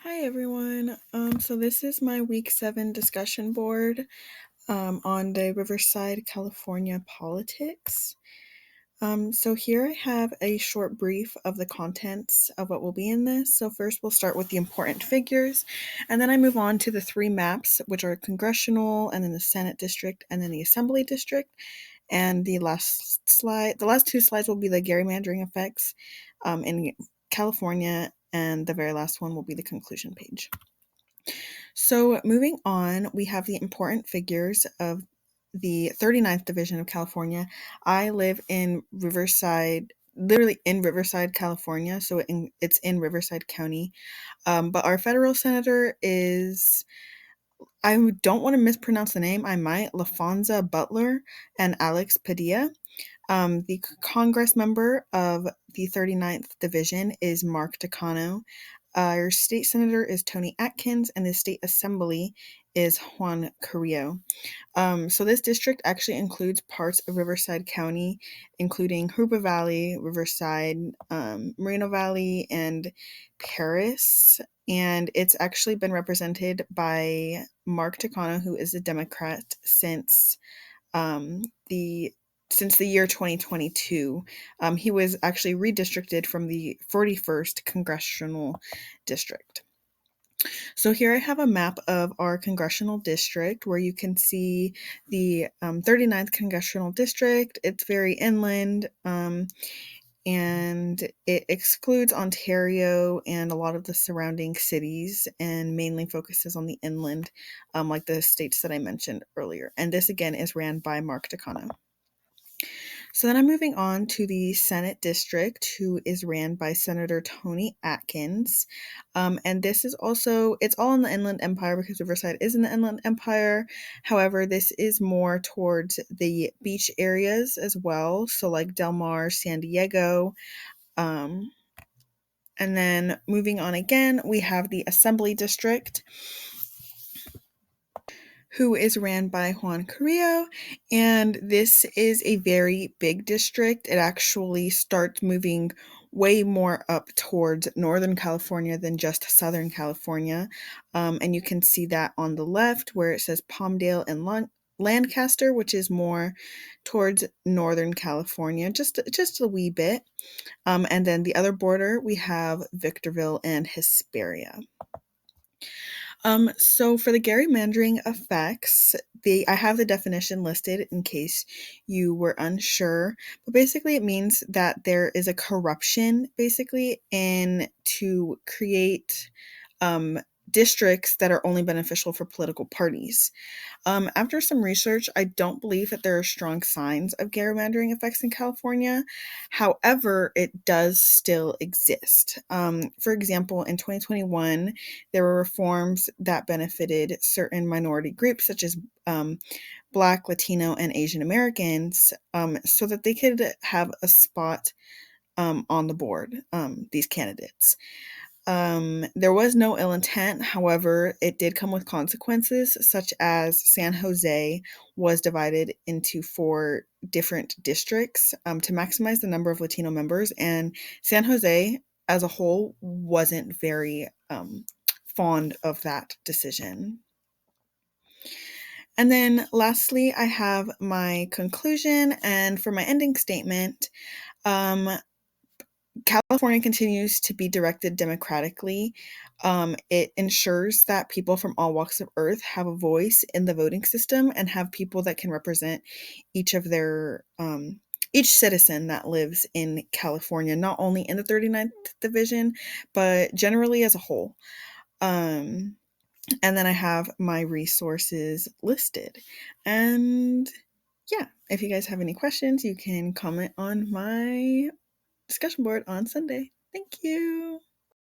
Hi everyone. So this is my week 7 discussion board on the Riverside, California politics. So here I have a short brief of the contents of what will be in this. So first we'll start with the important figures, and then I move on to the three maps, which are congressional, and then the Senate district, and then the Assembly district. And the last two slides will be the gerrymandering effects in California, and the very last one will be the conclusion page. So moving on, we have the important figures of the 39th Division of California. I live in Riverside, literally in Riverside, California, so it's in Riverside County. But our federal senator is, I don't want to mispronounce the name, I might, LaFonza Butler and Alex Padilla. The Congress member of the 39th Division is Mark Takano. Our state senator is Tony Atkins, and the state assembly is Juan Carrillo. So this district actually includes parts of Riverside County, including Hoopa Valley, Riverside, Moreno Valley, and Paris. And it's actually been represented by Mark Takano, who is a Democrat the since the year 2022. He was actually redistricted from the 41st Congressional District. So here I have a map of our congressional district where you can see the 39th Congressional District. It's very inland, and it excludes Ontario and a lot of the surrounding cities and mainly focuses on the inland, like the states that I mentioned earlier. And this again is ran by Mark Takano. So then I'm moving on to the Senate district, who is ran by Senator Tony Atkins. And this is also, it's all in the Inland Empire because Riverside is in the Inland Empire. However, this is more towards the beach areas as well. So like Del Mar, San Diego. And then moving on again, we have the Assembly District, who is ran by Juan Carrillo, and this is a very big district. It actually starts moving way more up towards Northern California than just Southern California, and you can see that on the left where it says Palmdale and Lancaster, which is more towards Northern California, just a wee bit. And then the other border, we have Victorville and Hesperia. So for the gerrymandering effects, I have the definition listed in case you were unsure. But basically it means that there is a corruption basically in to create districts that are only beneficial for political parties. After some research, I don't believe that there are strong signs of gerrymandering effects in California. However, it does still exist. For example, in 2021, there were reforms that benefited certain minority groups, such as Black, Latino, and Asian Americans, so that they could have a spot on the board, these candidates. There was no ill intent. However, it did come with consequences, such as San Jose was divided into 4 different districts to maximize the number of Latino members, and San Jose as a whole wasn't very fond of that decision. And then lastly, I have my conclusion, and for my ending statement, California continues to be directed democratically. It ensures that people from all walks of earth have a voice in the voting system and have people that can represent each of their each citizen that lives in California, not only in the 39th division, but generally as a whole. And then I have my resources listed. And yeah, if you guys have any questions, you can comment on my discussion board on Sunday. Thank you.